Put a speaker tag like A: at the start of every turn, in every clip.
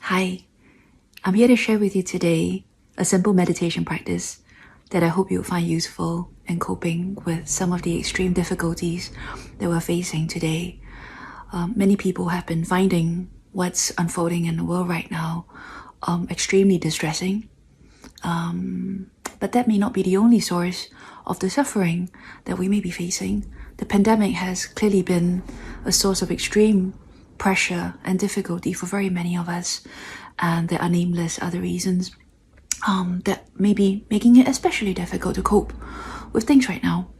A: Hi, I'm here to share with you today a simple meditation practice that I hope you'll find useful in coping with some of the extreme difficulties that we're facing today. Many people have been finding what's unfolding in the world right now extremely distressing. But that may not be the only source of the suffering that we may be facing. The pandemic has clearly been a source of extreme pressure and difficulty for very many of us, and there are nameless other reasons that may be making it especially difficult to cope with things right now.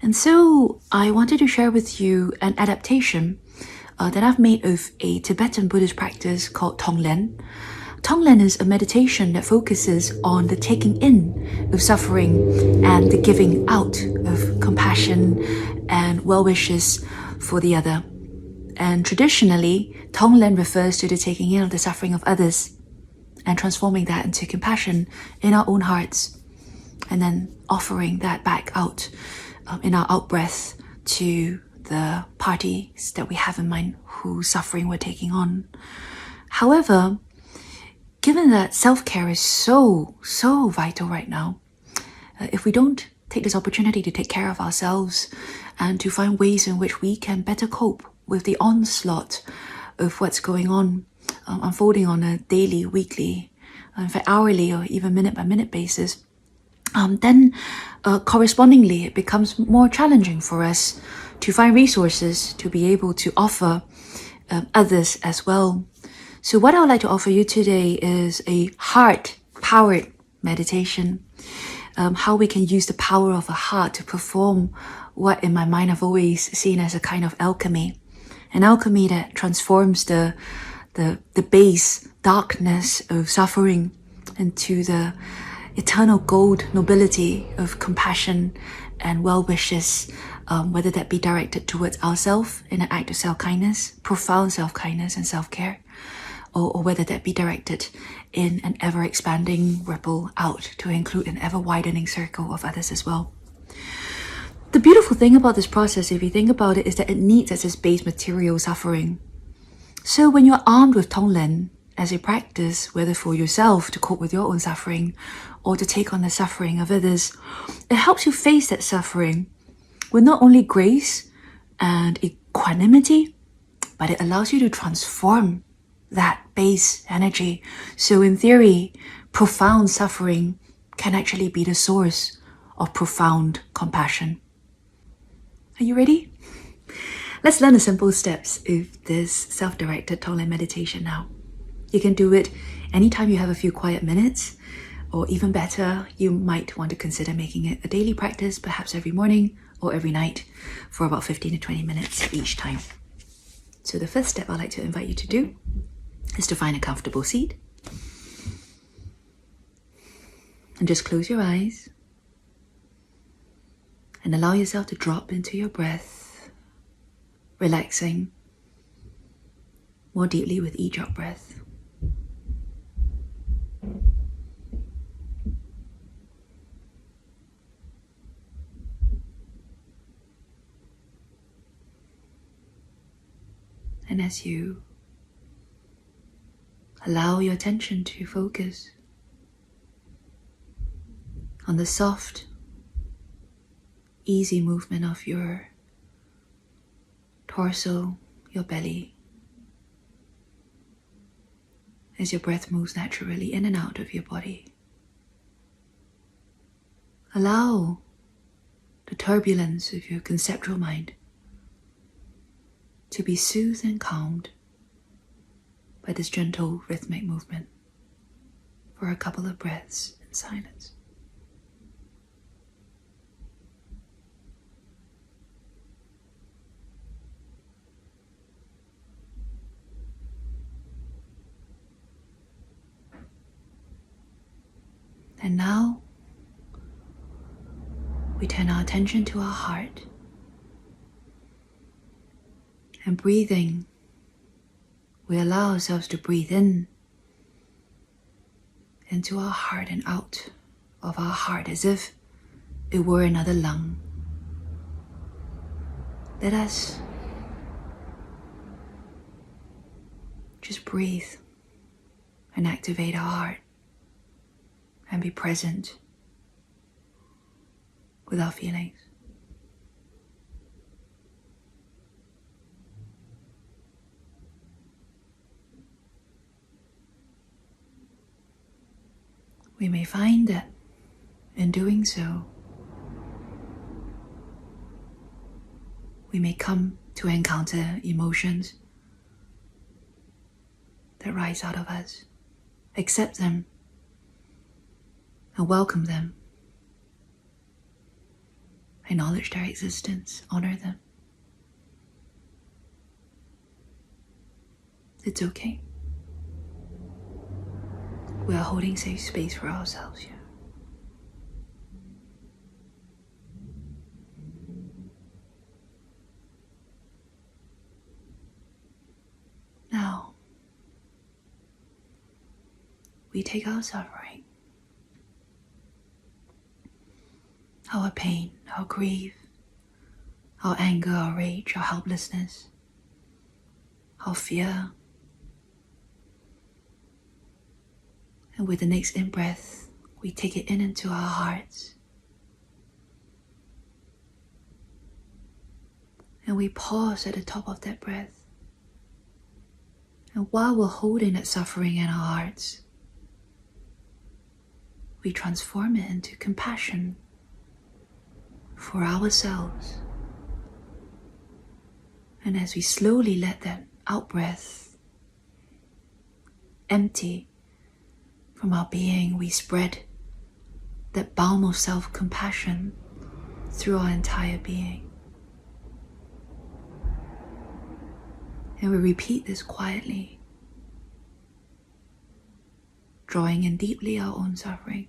A: And so I wanted to share with you an adaptation that I've made of a Tibetan Buddhist practice called Tonglen. Tonglen is a meditation that focuses on the taking in of suffering and the giving out of compassion and well wishes for the other. And traditionally, Tonglen refers to the taking in of the suffering of others and transforming that into compassion in our own hearts, and then offering that back out in our out-breath to the parties that we have in mind whose suffering we're taking on. However, given that self-care is so vital right now, if we don't take this opportunity to take care of ourselves and to find ways in which we can better cope with the onslaught of what's going on, unfolding on a daily, weekly, in fact hourly or even minute-by-minute basis, then correspondingly it becomes more challenging for us to find resources to be able to offer others as well. So what I would like to offer you today is a heart-powered meditation, how we can use the power of a heart to perform what in my mind I've always seen as a kind of alchemy, an alchemy that transforms the base darkness of suffering into the eternal gold nobility of compassion and well wishes, whether that be directed towards ourselves in an act of self-kindness, profound self-kindness and self-care, or whether that be directed in an ever-expanding ripple out to include an ever-widening circle of others as well. The beautiful thing about this process, if you think about it, is that it needs as its base material suffering. So when you're armed with Tonglen as a practice, whether for yourself to cope with your own suffering or to take on the suffering of others, it helps you face that suffering with not only grace and equanimity, but it allows you to transform that base energy. So in theory, profound suffering can actually be the source of profound compassion. Are you ready? Let's learn the simple steps of this self-directed Tonglen meditation now. You can do it anytime you have a few quiet minutes, or even better, you might want to consider making it a daily practice, perhaps every morning or every night for about 15 to 20 minutes each time. So the first step I'd like to invite you to do is to find a comfortable seat. And just close your eyes and allow yourself to drop into your breath, relaxing more deeply with each out breath. And as you allow your attention to focus on the soft, easy movement of your torso, your belly, as your breath moves naturally in and out of your body. Allow the turbulence of your conceptual mind to be soothed and calmed by this gentle rhythmic movement for a couple of breaths in silence. And now we turn our attention to our heart, and breathing, we allow ourselves to breathe in into our heart and out of our heart as if it were another lung. Let us just breathe and activate our heart and be present with our feelings. We may find that in doing so, we may come to encounter emotions that rise out of us, accept them, and welcome them. Acknowledge their existence, honor them. It's okay. We are holding safe space for ourselves here. Now, we take our suffering, our pain, our grief, our anger, our rage, our helplessness, our fear, and with the next in-breath, we take it in into our hearts. And we pause at the top of that breath. And while we're holding that suffering in our hearts, we transform it into compassion for ourselves. And as we slowly let that out-breath empty from our being, we spread that balm of self-compassion through our entire being. And we repeat this quietly, drawing in deeply our own suffering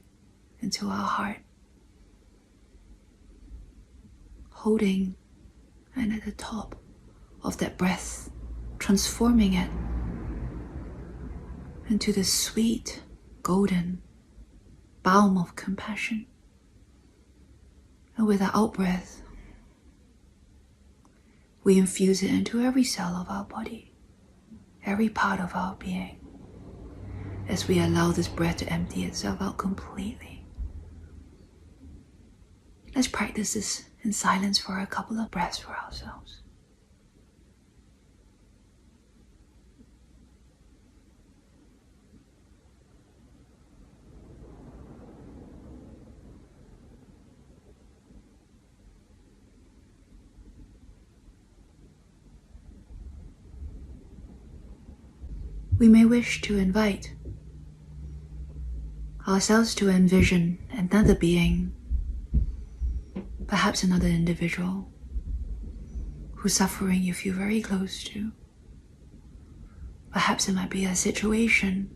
A: into our heart, holding and at the top of that breath, transforming it into the sweet, golden balm of compassion. And with our out-breath, we infuse it into every cell of our body, every part of our being, as we allow this breath to empty itself out completely. Let's practice this in silence for a couple of breaths for ourselves. We may wish to invite ourselves to envision another being, perhaps another individual whose suffering you feel very close to. Perhaps it might be a situation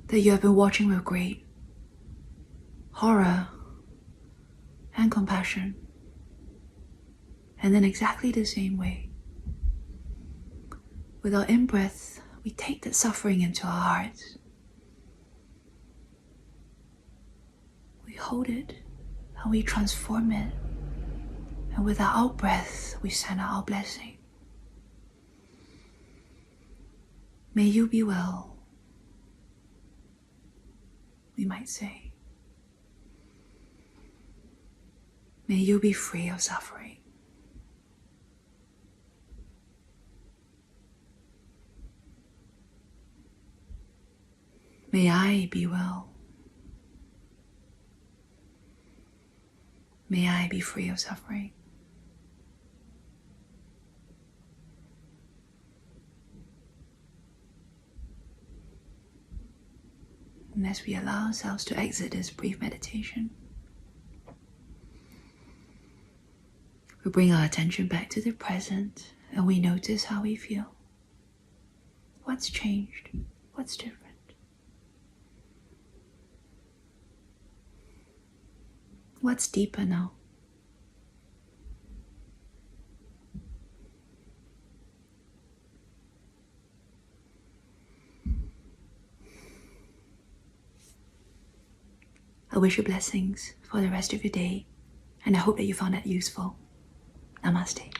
A: that you have been watching with great horror and compassion. And then exactly the same way, with our in-breath, we take that suffering into our hearts. We hold it and we transform it. And with our out-breath, we send out our blessing. May you be well, we might say. May you be free of suffering. May I be well. May I be free of suffering. And as we allow ourselves to exit this brief meditation, we bring our attention back to the present and we notice how we feel. What's changed? What's different? What's deeper now? I wish you blessings for the rest of your day, and I hope that you found that useful. Namaste.